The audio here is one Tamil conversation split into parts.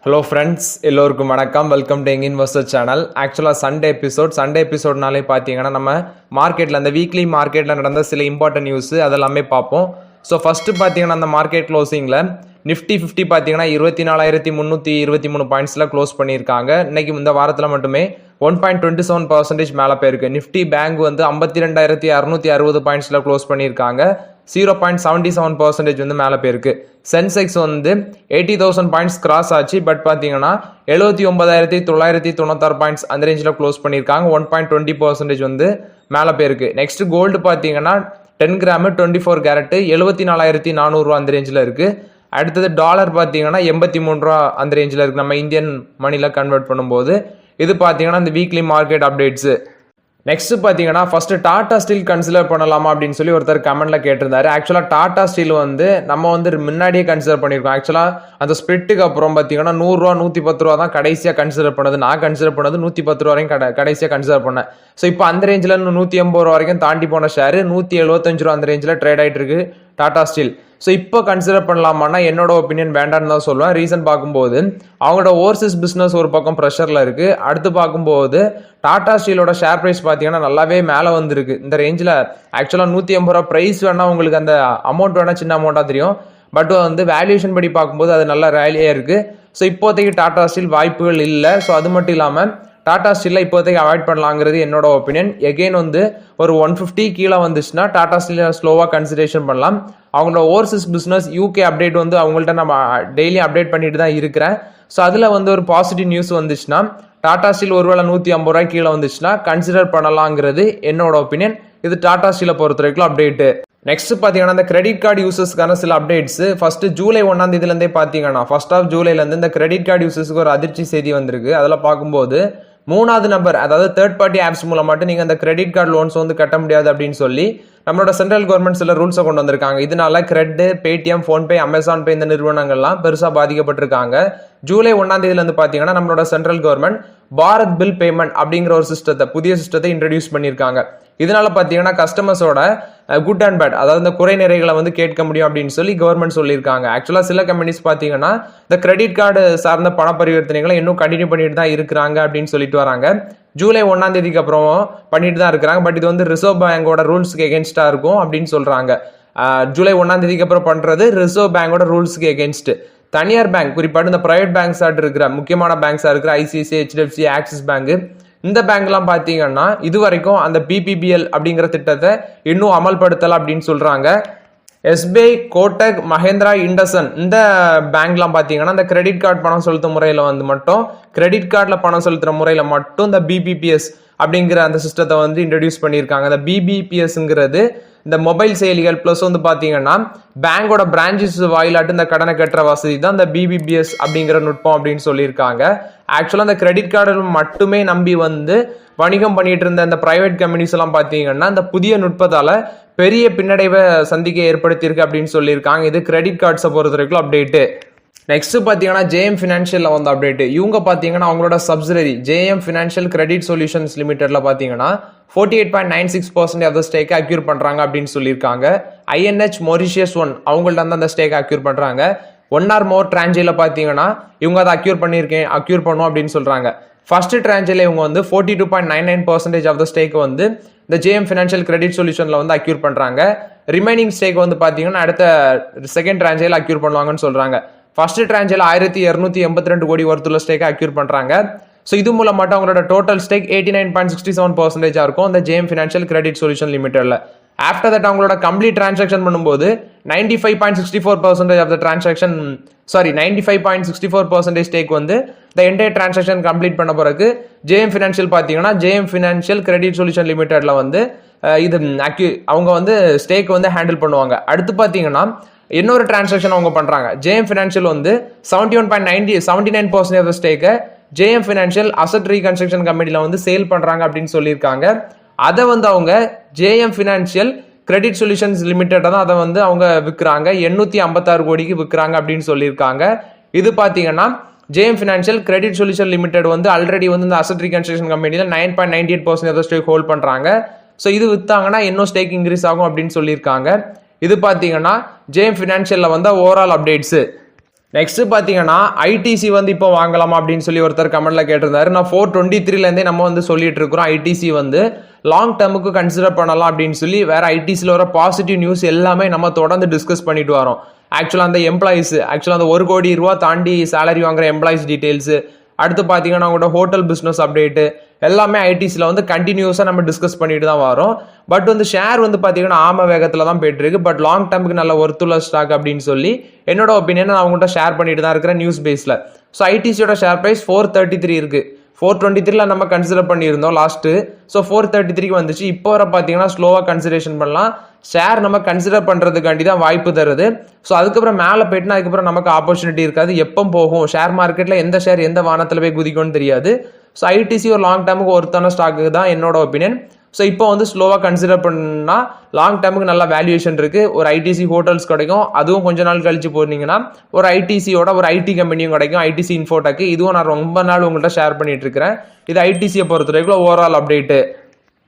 ஹலோ ஃப்ரெண்ட்ஸ், எல்லோருக்கும் வணக்கம். Welcome to young investor channel. ஆக்சுவலாக சண்டே எபிசோட்னாலே பார்த்தீங்கன்னா நம்ம மார்க்கெட்டில் அந்த வீக்லி மார்க்கெட்டில் நடந்த சில இம்பார்ட்டன்ட் நியூஸ் அதெல்லாமே பார்ப்போம். ஸோ ஃபஸ்ட்டு பார்த்தீங்கன்னா அந்த மார்க்கெட் க்ளோசிங்கில் நிஃப்டி 50 பார்த்தீங்கன்னா 24,323 பாயிண்ட்ஸில் க்ளோஸ் பண்ணியிருக்காங்க. இன்றைக்கி இந்த வாரத்தில் மட்டுமே 1.27% மேலே போயிருக்கு. நிஃப்டி பேங்க் வந்து 52,660 பாயிண்ட்ஸில் க்ளோஸ் பண்ணியிருக்காங்க. 0.77% வந்து மேலே போயிருக்கு. சென்செக்ஸ் வந்து 80,000 பாயிண்ட்ஸ் கிராஸ் ஆச்சு. பட் பார்த்தீங்கன்னா 79,996 பாயிண்ட்ஸ் அந்த ரேஞ்சில் க்ளோஸ் பண்ணியிருக்காங்க. 1.20% வந்து மேலே போயிருக்கு. நெக்ஸ்ட் கோல்டு பார்த்தீங்கன்னா 10 கிராமு 24 கேரட்டு 74,400 அந்த ரேஞ்சில் இருக்குது. அடுத்தது டாலர் பார்த்தீங்கன்னா 83 அந்த ரேஞ்சில் இருக்குது நம்ம இந்தியன் மணியில் கன்வெர்ட் பண்ணும்போது. இது பார்த்தீங்கன்னா இந்த வீக்லி மார்க்கெட் அப்டேட்ஸு. நெக்ஸ்ட் பார்த்தீங்கன்னா ஃபர்ஸ்ட் டாடா ஸ்டீல் கன்சிடர் பண்ணலாமா அப்படின்னு சொல்லி ஒருத்தர் கமெண்ட்ல கேட்டிருந்தாரு. ஆக்சுவலாக டாடா ஸ்டீல் வந்து நம்ம வந்து முன்னாடியே கன்சிடர் பண்ணியிருக்கோம். ஆக்சுவலாக அந்த ஸ்பிரிட்டுக்கு அப்புறம் பார்த்தீங்கன்னா 100 ரூபா 110 ரூபா தான் கடைசியாக கன்சிடர் பண்ணது. நான் கன்சிடர் பண்ணது 110 ரூபா வரைக்கும் கடைசியாக கன்சிடர் பண்ணேன். ஸோ இப்போ அந்த ரேஞ்சில் 180 ரூபா வரைக்கும் தாண்டி போன ஷேர் 175 ரூபா அந்த ரேஞ்சில் ட்ரேட் ஆகிட்டு இருக்கு டாடா ஸ்டீல். ஸோ இப்போ கன்சிடர் பண்ணலாமான்னா என்னோட ஒப்பீனியன் வேண்டான்னு தான் சொல்லுவேன். ரீசன் பார்க்கும்போது அவங்களோட ஓவர்சீஸ் பிஸ்னஸ் ஒரு பக்கம் ப்ரெஷரில் இருக்குது. அடுத்து பார்க்கும்போது டாடா ஸ்டீலோட ஷேர் ப்ரைஸ் பார்த்தீங்கன்னா நல்லாவே மேலே வந்திருக்கு. இந்த ரேஞ்சில் ஆக்சுவலாக 180 ரூபா ப்ரைஸ் வேணால் உங்களுக்கு அந்த அமௌண்ட் வேணால் சின்ன அமௌண்ட்டாக தெரியும். பட் வந்து வேல்யூஷன் படி பார்க்கும்போது அது நல்ல ரேலியாக இருக்குது. ஸோ இப்போதைக்கு டாடா ஸ்டீல் வாய்ப்புகள் இல்லை. ஸோ அது மட்டும் இல்லாமல் டாடா ஸ்டீலில் இப்போதைக்கு அவாய்ட் பண்ணலாங்கிறது என்னோட ஒப்பீனியன். எகெயின் வந்து ஒரு 150 கீழே வந்துச்சுன்னா டாடா ஸ்டீல் ஸ்லோவாக கன்சிடரேஷன் பண்ணலாம். அவங்களோட ஓவர்சீஸ் பிஸ்னஸ் யூகே அப்டேட் வந்து அவங்கள்ட்ட நம்ம டெய்லி அப்டேட் பண்ணிட்டு தான் இருக்கிறேன். ஸோ அதில் வந்து ஒரு பாசிட்டிவ் நியூஸ் வந்துச்சுன்னா டாடா ஸ்டீல் ஒருவேளை 150 ரூபாய் கீழே வந்துச்சுன்னா கன்சிடர் பண்ணலாங்கிறது என்னோட ஒப்பீனியன். இது டாடா ஸ்டீலை பொறுத்த வரைக்கும் அப்டேட்டு. நெக்ஸ்ட் பார்த்தீங்கன்னா இந்த கிரெடிட் கார்டு யூசர்ஸ்க்கான சில அப்டேட்ஸ். ஃபர்ஸ்ட் ஜூலை 1ஆம் தேதியிலேருந்தே பார்த்தீங்கன்னா ஃபர்ஸ்ட் ஆஃப் ஜூலைலேருந்து இந்த கிரெடிட் கார்டு யூசர்ஸ்க்கு ஒரு அதிர்ச்சி செய்தி வந்திருக்கு. அதில் பார்க்கும்போது 3வது நபர் அதாவது தேர்ட் பார்ட்டி ஆப்ஸ் மூலமாட்டு நீங்கள் அந்த கிரெடிட் கார்டு லோன்ஸ் வந்து கட்ட முடியாது அப்படின்னு சொல்லி நம்மளோட சென்ட்ரல் கவர்மெண்ட் சில ரூல்ஸை கொண்டு வந்திருக்காங்க. இதனால கிரெட், பேடிஎம், ஃபோன்பே, அமேசான் பே இந்த நிறுவனங்கள்லாம் பெருசாக பாதிக்கப்பட்டிருக்காங்க. ஜூலை 1ஆம் தேதியிலேருந்து பார்த்தீங்கன்னா நம்மளோட central government Bharat bill payment அப்படிங்கிற ஒரு புதிய சிஸ்டத்தை இன்ட்ரடியூஸ் பண்ணியிருக்காங்க. இதனால பார்த்தீங்கன்னா கஸ்டமர்ஸோட குட் அண்ட் பேட் அதாவது இந்த குறை நிறைகளை வந்து கேட்க முடியும் அப்படின்னு சொல்லி கவர்மெண்ட் சொல்லியிருக்காங்க. ஆக்சுவலாக சில கம்பெனிஸ் பார்த்தீங்கன்னா இந்த கிரெடிட் கார்டு சார்ந்த பண பரிவர்த்தனைகளை இன்னும் கண்டினியூ பண்ணிட்டு தான் இருக்கிறாங்க அப்படின்னு சொல்லிட்டு வராங்க. ஜூலை 1ஆம் தேதிக்கு அப்புறம் பண்ணிட்டு தான் இருக்கிறாங்க. பட் இது வந்து ரிசர்வ் பேங்கோட ரூல்ஸுக்கு எகென்ஸ்டாக இருக்கும் அப்படின்னு சொல்றாங்க. ஜூலை 1ஆம் தேதிக்கு அப்புறம் பண்றது ரிசர்வ் பேங்கோட ரூல்ஸுக்கு எகென்ஸ்ட். தனியார் பேங்க் குறிப்பாக இந்த பிரைவேட் பேங்க்ஸ் ஆட்டு இருக்கிற முக்கியமான பேங்க்ஸாக இருக்கிற ஐசிஐசிஐ, HDFC, ஆக்சிஸ் பேங்க் இந்த பேங்க்லாம் பார்த்தீங்கன்னா இது வரைக்கும் அந்த பிபிபிஎல் அப்படிங்கிற திட்டத்தை இன்னும் அமல்படுத்தலை அப்படின்னு சொல்றாங்க. எஸ்பிஐ, கோட்டக், மஹேந்திரா, இண்டஸ்இண்ட் இந்த பேங்க்லாம் பார்த்தீங்கன்னா இந்த கிரெடிட் கார்டு பணம் செலுத்தும் முறையில் வந்து மட்டும் கிரெடிட் கார்டில் பணம் செலுத்துகிற முறையில் மட்டும் இந்த பிபிபிஎஸ் அப்படிங்கிற அந்த சிஸ்டத்தை வந்து இன்ட்ரடியூஸ் பண்ணியிருக்காங்க. இந்த பிபிபிஎஸ்ங்கிறது இந்த மொபைல் செயலிகள் ப்ளஸ் வந்து பார்த்தீங்கன்னா பேங்கோட பிரான்ச்சஸ் வாயிலாட்டு இந்த கடனை கட்டுற வசதி தான் இந்த பிபிபிஎஸ் அப்படிங்கிற நுட்பம் அப்படின்னு சொல்லியிருக்காங்க. ஆக்சுவலாக அந்த கிரெடிட் கார்டு மட்டுமே நம்பி வந்து வணிகம் பண்ணிட்டு இருந்த இந்த பிரைவேட் கம்பெனிஸ் எல்லாம் பார்த்தீங்கன்னா இந்த புதிய நுட்பத்தால பெரிய பின்னடைவை சந்திக்க ஏற்படுத்தியிருக்கு அப்படின்னு சொல்லியிருக்காங்க. இது கிரெடிட் கார்ட்ஸை பொறுத்த வரைக்கும் அப்டேட்டு. நெக்ஸ்ட் பார்த்தீங்கன்னா JM ஃபினான்ஷியலில் வந்து அப்டேட். இவங்க பார்த்தீங்கன்னா அவங்களோட subsidiary JM financial credit solutions லிமிடெட்ல பார்த்தீங்கன்னா 48.96% ஆஃப் த ஸ்டேக்கை அக்யூர் பண்ணுறாங்க அப்படின்னு சொல்லியிருக்காங்க. INH Mauritius 1 அவங்கள்ட்ட வந்து அந்த ஸ்டேக்கை அக்யூர் பண்ணுறாங்க. 1 or more டிரான்ஜில் பார்த்தீங்கன்னா இவங்க அதை அக்யூர் பண்ணுவோம் அப்படின்னு சொல்கிறாங்க. ஃபர்ஸ்ட் டிரான்ஜில் இவங்க வந்து 42.99% ஆஃப் த ஸ்டேக் வந்து இந்த JM ஃபினான்ஷியல் கிரெடிட் சொல்யூஷனில் வந்து அக்யூர் பண்ணுறாங்க. ரிமைனிங் ஸ்டேக் வந்து பார்த்தீங்கன்னா அடுத்த செகண்ட் டிரான்ஜில் அக்யூர் பண்ணுவாங்கன்னு சொல்கிறாங்க. ஃபர்ஸ்ட் டிரான்ஜில் 1,282 கோடி ஒருத்துள்ள ஸ்டேக்கை அக்யூர் பண்ணுறாங்க. ஸோ இது மூலமாட்டும் அவங்களோட டோட்டல் ஸ்டேக் 89.67% இருக்கும் இந்த JM ஃபினான்ஷியல் கிரெடிட் சொல்யூஷன் லிமிடெட்ல. ஆஃப்டர் தட் அவங்களோட கம்ப்ளீட் டிரான்சாக்ஷன் பண்ணும்போது 95.64% ஆஃப் த டிரான்சாக்ஷன் 95.64% ஸ்டேக் வந்து இந்த என்டையர் டிரான்சாக்ஷன் கம்ப்ளீட் பண்ண பிறகு JM ஃபினான்ஷியல் பார்த்தீங்கன்னா JM ஃபினான்ஷியல் கிரெடிட் சொல்யூஷன் லிமிடெட்ல வந்து இது அவங்க வந்து ஸ்டேக் வந்து ஹேண்டில் பண்ணுவாங்க. அடுத்து பார்த்தீங்கன்னா இன்னொரு டிரான்சாக்ஷன் அவங்க பண்றாங்க. JM ஃபினான்ஷியல் வந்து 79% ஆஃப் த ஸ்டேக்கை JM ஃபினான்ஷியல் அசட் ரீகன்ஸ்ட்ரக்ஷன் கம்பெனில வந்து சேல் பண்றாங்க அப்படின்னு சொல்லியிருக்காங்க. அதை வந்து அவங்க JM financial credit solutions limited தான் அதை வந்து அவங்க விற்கிறாங்க. 856 கோடிக்கு விற்கிறாங்க அப்படின்னு சொல்லியிருக்காங்க. இது பார்த்தீங்கன்னா JM financial credit solution limited வந்து ஆல்ரெடி வந்து இந்த அசட் ரீகன்ஸ்ட்ரக்ஷன் கம்பெனில 9.98% ஆஃப் த ஸ்டேக் ஹோல்ட் பண்றாங்க. ஸோ இது வித்தாங்கன்னா இன்னும் ஸ்டேக் இன்க்ரீஸ் ஆகும் அப்படின்னு சொல்லியிருக்காங்க. இது பார்த்தீங்கன்னா JM ஃபினான்ஷியலில் வந்து ஓவரால் அப்டேட்ஸு. நெக்ஸ்ட் பார்த்தீங்கன்னா ஐடிசி வந்து இப்போ வாங்கலாமா அப்படின்னு சொல்லி ஒருத்தர் கமெண்ட்ல கேட்டிருந்தாரு. நான் 423லேருந்தே நம்ம வந்து சொல்லிட்டு இருக்கிறோம் ஐடிசி வந்து லாங் டேர்முக்கு கன்சிடர் பண்ணலாம் அப்படின்னு சொல்லி. வேற ஐடிசியில் வர பாசிட்டிவ் நியூஸ் எல்லாமே நம்ம தொடர்ந்து டிஸ்கஸ் பண்ணிட்டு வரோம். ஆக்சுவலாக அந்த எம்ப்ளாயிஸ் ஆக்சுவலாக அந்த 1 கோடி ரூபா தாண்டி சேலரி வாங்குற எம்ப்ளாயிஸ் டீடைல்ஸ், அடுத்து பார்த்தீங்கன்னா அவங்களோட ஹோட்டல் பிஸ்னஸ் அப்டேட்டு எல்லாமே ஐடிசியில் வந்து கண்டினியூஸாக நம்ம டிஸ்கஸ் பண்ணிட்டு தான் வரோம். பட் வந்து ஷேர் வந்து பார்த்தீங்கன்னா ஆம வேகத்தில் தான் போயிட்டு இருக்கு. பட் லாங் டேர்முக்கு நல்ல ஒர்த்துள்ள ஸ்டாக் அப்படின்னு சொல்லி என்னோட ஒப்பீனியன் நான் அவங்கள்ட்ட ஷேர் பண்ணிட்டு தான் இருக்கிறேன் நியூஸ் பேஸில். ஸோ ஐடிசியோட ஷேர் ப்ரைஸ் 433 இருக்கு. 423ல நம்ம கன்சிடர் பண்ணியிருந்தோம் லாஸ்ட்டு. ஸோ 433க்கு வந்துச்சு. இப்போ வர பார்த்தீங்கன்னா ஸ்லோவாக கன்சிடரேஷன் பண்ணலாம். ஷேர் நம்ம கன்சிடர் பண்ணுறதுக்காண்டி தான் வாய்ப்பு தருது. ஸோ அதுக்கப்புறம் மேலே போயிட்டுனா அதுக்கப்புறம் நமக்கு ஆப்பர்ச்சுனிட்டி இருக்காது. எப்போ போகும் ஷேர் மார்க்கெட்டில் எந்த ஷேர் எந்த வானத்தில் போய் குதிக்கும்னு தெரியாது. ஸோ ஐடிசி ஒரு லாங் டேர்முக்கு ஒருத்தான ஸ்டாக்கு தான் என்னோட ஒப்பீனியன். ஸோ இப்போ வந்து ஸ்லோவாக கன்சிடர் பண்ணால் லாங் டேர்முக்கு நல்ல வேல்யூவேஷன் இருக்குது. ஒரு ஐடிசி ஹோட்டல்ஸ் கிடைக்கும். அதுவும் கொஞ்ச நாள் கழிச்சு போனீங்கன்னா ஒரு ஐடிசியோட ஒரு ஐடி கம்பெனியும் கிடைக்கும், ஐடிசி இன்ஃபோடெக். இதுவும் நான் ரொம்ப நாள் உங்கள்கிட்ட ஷேர் பண்ணிட்டு இருக்கிறேன். இது ஐடிசியை பொறுத்த வரைக்கும் ஓவரால் அப்டேட்டு.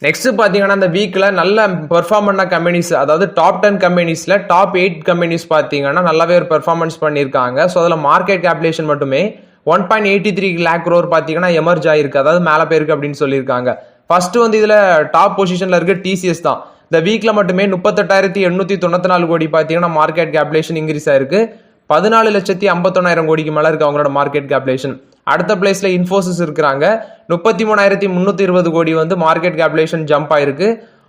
நெக்ஸ்ட் பார்த்தீங்கன்னா இந்த வீக்கில் நல்ல பெர்ஃபார்ம் பண்ண கம்பெனிஸ், அதாவது டாப் 10 கம்பெனிஸில் டாப் 8 கம்பெனிஸ் பார்த்தீங்கன்னா நல்லாவே ஒரு பெர்ஃபார்மன்ஸ் பண்ணியிருக்காங்க. ஸோ அதில் மார்க்கெட் கேப்லேஷன் மட்டுமே 1.83 lakh crore பார்த்தீங்கன்னா எமர்ஜ் ஆயிருக்கு, அதாவது மேலே போயிருக்கு அப்படின்னு சொல்லியிருக்காங்க. ஃபர்ஸ்ட் வந்து இதில் டாப் பொசிஷனில் இருக்க டிசிஎஸ் தான். இந்த வீக்கில் மட்டுமே 38,894 கோடி பார்த்தீங்கன்னா மார்க்கெட் கேப்லேஷன் இன்க்ரீஸ் ஆயிருக்கு. 14,51,000 கோடிக்கு மேலே இருக்கு அவங்களோட மார்க்கெட் கேப்லேஷன். அடுத்த பிளேஸ்ல இன்ஃபோசிஸ் இருக்கிறாங்க. 33,320 கோடி வந்து மார்க்கெட் கேப்லேஷன் ஜம்ப் ஆயிருக்கு.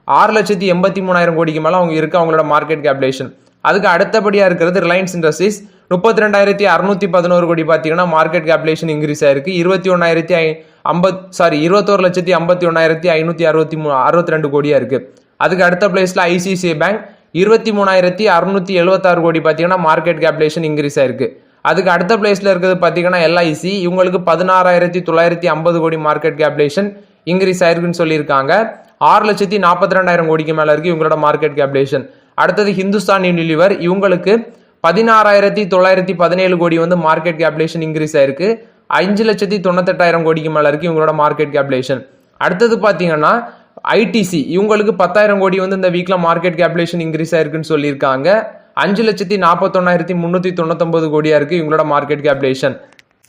6,83,000 கோடிக்கு மேலே அவங்க இருக்கு அவங்களோட மார்க்கெட் கேப்லேஷன். அதுக்கு அடுத்தபடியாக இருக்கிறது ரிலையன்ஸ் இண்டஸ்ட்ரீஸ். 32,611 கோடி பார்த்தீங்கன்னா மார்க்கெட் கேப்லேஷன் இன்க்ரீஸ் ஆயிருக்கு. 21,51,562 கோடியா இருக்கு. அதுக்கு அடுத்த பிளேஸ்ல ஐசிஐசிஐ பேங்க் 23,676 கோடி பார்த்தீங்கன்னா மார்க்கெட் கேப்லேஷன் இன்க்ரீஸ் ஆயிருக்கு. அதுக்கு அடுத்த பிளேஸ்ல இருக்கிறது பார்த்தீங்கன்னா எல்ஐசி. இவங்களுக்கு 16,950 கோடி மார்க்கெட் கேப்லேஷன் இன்க்ரீஸ் ஆயிருக்குன்னு சொல்லியிருக்காங்க. 6,42,000 கோடிக்கு மேல இருக்கு இவங்களோட மார்க்கெட் கேப்லேஷன். அடுத்தது ஹிந்துஸ்தான் யூனிலிவர். இவங்களுக்கு 16,917 கோடி வந்து மார்க்கெட் கேப்லேஷன் இன்க்ரீஸ் ஆயிருக்கு. 5,98,000 கோடிக்கு மேல இருக்கு இவங்களோட மார்க்கெட் கேப்லேஷன். அடுத்தது பார்த்தீங்கன்னா ஐடிசி. இவங்களுக்கு 10,000 கோடி வந்து இந்த வீக்ல மார்க்கெட் கேப்லேஷன் இன்க்ரீஸ் ஆயிருக்குன்னு சொல்லியிருக்காங்க. 5,41,399 கோடியா இருக்கு இவங்களோட மார்க்கெட் கேப்லேஷன்.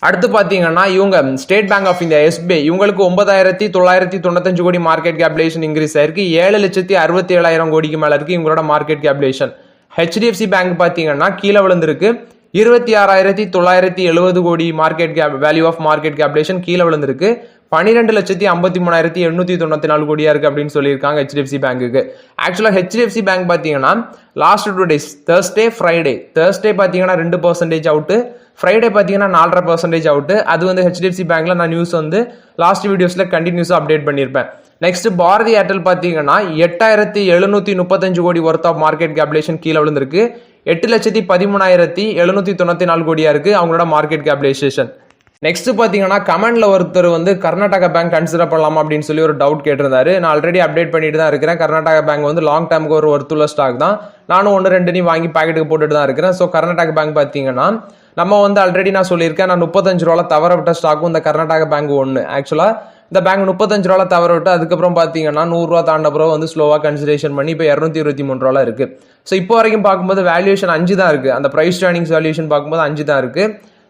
அடுத்து பார்த்தீங்கன்னா இவங்க State Bank of India SBI. இவங்களுக்கு 9,995 கோடி மார்க்கெட் கேப்லேஷன் இன்க்ரீஸ் ஆயிருக்கு. 7,67,000 கோடிக்கு மேல இருக்கு இவங்களோட மார்க்கெட் கேப்லேஷன். ஹெச்டிஎஃப்சி பேங்க் பார்த்தீங்கன்னா கீழே விழுந்திருக்கு. 26,970 crore market cap value of market capitalisation கீழே விழுந்திருக்கு. 12,53,894 கோடியா இருக்கு அப்படின்னு சொல்லியிருக்காங்க ஹெச்டிஎஃப்சி பேங்க்குக்கு. ஆக்சுவலாக ஹெச்டிஎஃப்சி பேங்க் பார்த்தீங்கன்னா லாஸ்ட் 2 days தேர்ஸ்டே பார்த்தீங்கன்னா 2% அவுட்டு, ஃப்ரைடே பார்த்தீங்கன்னா 4.5% அவுட்டு. அது வந்து ஹெச்டிஎஃப்சி பேங்க்ல நான் நியூஸ் வந்து லாஸ்ட் வீடியோஸ்ல கண்டினியூஸாக அப்டேட் பண்ணியிருப்பேன். நெக்ஸ்ட் பாரதி ஏர்டெல் பார்த்தீங்கன்னா 8,735 கோடி ஒர்த் ஆஃப் மார்க்கெட் கேப்லேஷன் கீழே விழுந்திருக்கு. 8,13,794 கோடியா இருக்கு அவங்களோட மார்க்கெட் கேப்லேஷன். நெக்ஸ்ட் பார்த்தீங்கன்னா கமெண்ட்ல ஒருத்தர் வந்து கர்நாடகா பேங்க் கன்சிடர் பண்ணலாமா அப்படின்னு சொல்லி ஒரு டவுட் கேட்டிருந்தாரு. நான் ஆல்ரெடி அப்டேட் பண்ணிட்டு தான் இருக்கிறேன். கர்நாடகா பேங்க் வந்து லாங் டேர்முக்கு ஒரு ஒர்த்துள்ள ஸ்டாக் தான். நானும் 1-2 வாங்கி பாக்கெட்டுக்கு போட்டுட்டு தான் இருக்கிறேன். ஸோ கர்நாடகா பேங்க் பார்த்தீங்கன்னா நம்ம வந்து ஆல்ரெடி நான் சொல்லியிருக்கேன், நான் 35 ரூபாய் தவற விட்ட ஸ்டாக்கும் இந்த கர்நாடகா பேங்க் ஒன்று. ஆக்சுவலா இந்த பேங்க் 35 ரூபாய் தவற விட்டு அதுக்கப்புறம் பார்த்தீங்கன்னா 100 ரூபா தாண்ட பிறகு வந்து ஸ்லோவாக கன்சிடரேஷன் பண்ணி இப்போ 223 ரூபாய் இருக்கு. ஸோ இப்போ வரைக்கும் பார்க்கும்போது வேல்யூஷன் 5 தான் இருக்கு. அந்த பிரைஸ் டேர்னிங்ஸ் வேல்யூஷன் பார்க்கும்போது 5 தான் இருக்கு.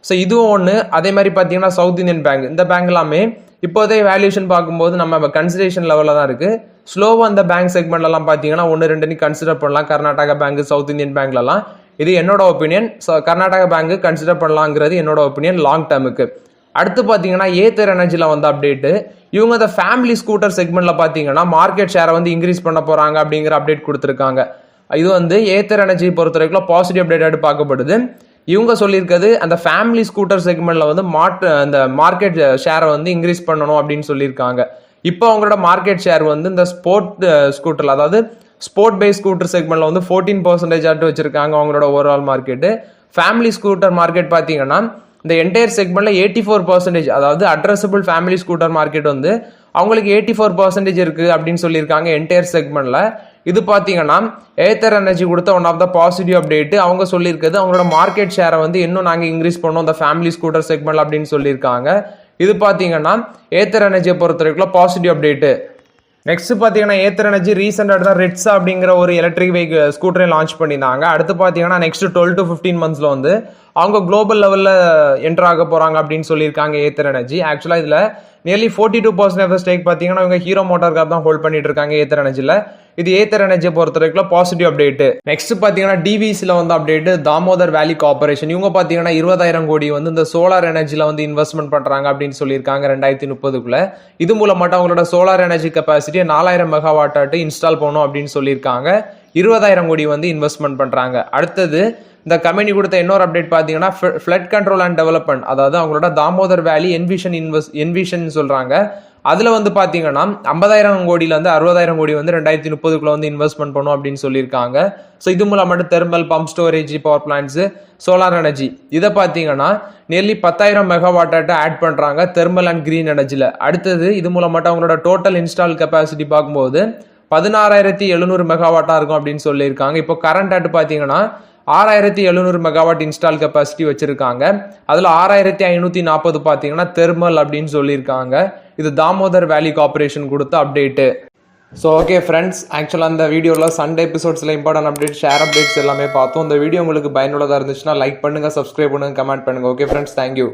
ஸோ இதுவும் ஒன்று. அதே மாதிரி பார்த்தீங்கன்னா சவுத் இந்தியன் பேங்க், இந்த பேங்க் எல்லாமே இப்போதைய வேல்யூஷன் பார்க்கும்போது நம்ம கன்சிடரேஷன் லெவலில் தான் இருக்கு. ஸ்லோவாக அந்த பேங்க் செக்மெண்ட்லாம் பார்த்தீங்கன்னா 1-2 கன்சிடர் பண்ணலாம். கர்நாடகா பேங்க், சவுத் இந்தியன் பேங்க்லலாம். இது என்னோட opinion. So Karnataka bank consider பண்ணலாங்கிறது என்னோட ஒப்பீனியன் லாங் டேர்முக்கு. அடுத்து பார்த்தீங்கன்னா ஏத்தர் எனர்ஜியில் வந்து அப்டேட்டு. இவங்க அந்த ஃபேமிலி ஸ்கூட்டர் செக்மெண்ட்ல பார்த்தீங்கன்னா மார்க்கெட் ஷேரை வந்து இன்க்ரீஸ் பண்ண போறாங்க அப்படிங்கிற அப்டேட் கொடுத்துருக்காங்க. இது வந்து ஏத்தர் எனர்ஜி பொறுத்த வரைக்கும் பாசிட்டிவ் அப்டேட் பார்க்கப்படுது. இவங்க சொல்லியிருக்கிறது அந்த ஃபேமிலி ஸ்கூட்டர் செக்மெண்ட்ல வந்து அந்த மார்க்கெட் ஷேரை வந்து இன்க்ரீஸ் பண்ணணும் அப்படின்னு சொல்லியிருக்காங்க. இப்போ அவங்களோட மார்க்கெட் ஷேர் வந்து இந்த ஸ்போர்ட் ஸ்கூட்டர்ல, அதாவது ஸ்போர்ட் பைக் ஸ்கூட்டர் செக்மெண்ட்ல வந்து 14% ஆட்டு வச்சிருக்காங்க அவங்களோட overall market. Family scooter market பார்த்தீங்கன்னா இந்த என்டையர் செக்மெண்ட்ல 84%, அதாவது அட்ரஸபிள் ஃபேமிலி ஸ்கூட்டர் மார்க்கெட் வந்து அவங்களுக்கு 84% இருக்கு அப்படின்னு சொல்லியிருக்காங்க என்டையர் செக்மெண்ட்ல. இது பார்த்தீங்கன்னா ஏத்தர் எனர்ஜி கொடுத்த one of the positive update. அவங்க சொல்லியிருக்கிறது அவங்களோட மார்க்கெட் ஷேரை வந்து இன்னும் நாங்கள் இன்க்ரீஸ் பண்ணோம் இந்த ஃபேமிலி ஸ்கூட்டர் செக்மெண்ட் அப்படின்னு சொல்லியிருக்காங்க. இது பார்த்தீங்கன்னா ஏத்தர் எனர்ஜியை பொறுத்த வரைக்கும் பாசிட்டிவ் அப்டேட். நெக்ஸ்ட் பார்த்தீங்கன்னா ஏத்தர் எனர்ஜி ரீசெண்டாக தான் ரெட்ஸா அப்படிங்கிற ஒரு எலக்ட்ரிக் வெஹிக்கிள் ஸ்கூட்டரை லான்ச் பண்ணியிருந்தாங்க. அடுத்து பார்த்தீங்கன்னா நெக்ஸ்ட் 12 to 15 months வந்து அவங்க குளோபல் லெவலில் என்டர் ஆக போகிறாங்க அப்படின்னு சொல்லியிருக்காங்க ஏத்தர் எனர்ஜி. ஆக்சுவலாக இதில் நியர்லி 42% ஆஃப் ஸ்டேக் பார்த்தீங்கன்னா இவங்க ஹீரோ மோட்டார் கார் தான் ஹோல்ட் பண்ணிட்டு இருக்காங்க ஏத்தர் எனர்ஜியில். இது ஏத்தர் எனர்ஜியை பொறுத்த வரைக்கும் பாசிட்டிவ் அப்டேட். நெக்ஸ்ட் பார்த்தீங்கன்னா டிவிசியில் வந்து அப்டேட் தாமோதர் வேலி கார்பரேஷன். இவங்க பார்த்தீங்கன்னா 20,000 கோடி வந்து இந்த சோலார் எனர்ஜியில் வந்து இன்வெஸ்ட்மெண்ட் பண்ணுறாங்க அப்படின்னு சொல்லியிருக்காங்க 2030க்குள்ள. இது மூலம் மட்டும் அவங்களோட சோலார் எனர்ஜி கெப்பாசிட்டியை 4000 மெகாவாட் ஆட்டு இன்ஸ்டால் பண்ணணும் அப்படின்னு சொல்லியிருக்காங்க. 20,000 கோடி வந்து இன்வெஸ்ட்மெண்ட் பண்ணுறாங்க. அடுத்தது இந்த கம்பெனி கொடுத்த இன்னொரு அப்டேட் பார்த்தீங்கன்னா ஃப்ளட் கண்ட்ரோல் அண்ட் டெவலப்மெண்ட், அதாவது அவங்களோட தாமோதர் வேலி என்விஷன் சொல்கிறாங்க. அதில் வந்து பார்த்தீங்கன்னா 50,000 கோடியிலேருந்து 60,000 கோடி வந்து 2030க்குள்ள வந்து இன்வெஸ்ட்மெண்ட் பண்ணும் அப்படின்னு சொல்லியிருக்காங்க. ஸோ இது மூலம் மட்டும் thermal pump storage power plants solar energy இதை பார்த்தீங்கன்னா நியர்லி 10,000 மெகாவாட்டாட்டு ஆட் பண்ணுறாங்க தெர்மல் அண்ட் கிரீன் எனர்ஜியில். அடுத்தது இது மூலம் மட்டும் அவங்களோட டோட்டல் இன்ஸ்டால் கெப்பாசிட்டி பார்க்கும்போது 16,700 மெகாவாட்டாக இருக்கும் அப்படின்னு சொல்லியிருக்காங்க. இப்போ கரண்ட் ஆட்டு பார்த்தீங்கன்னா 6,700 மெகாவாட் இன்ஸ்டால் கெப்பாசிட்டி வச்சிருக்காங்க. அதில் 6,540 பார்த்தீங்கன்னா தெர்மல் அப்படின்னு சொல்லியிருக்காங்க. இது தாமோதர் வேலி கார்பரேஷன் கொடுத்த அப்டேட்டு. ஸோ ஓகே ஃப்ரெண்ட்ஸ், ஆக்சுவலாக அந்த வீடியோவில் சண்டே எபிசோட்ஸில் இம்பார்ட்டன்ட் அப்டேட் ஷேர் அப்டேட்ஸ் எல்லாமே பார்த்தோம். இந்த வீடியோ உங்களுக்கு பயனுள்ளதாக இருந்துச்சுன்னா லைக் பண்ணுங்கள், சப்ஸ்கிரைப் பண்ணுங்கள், கமெண்ட் பண்ணுங்கள். Okay friends, thank you.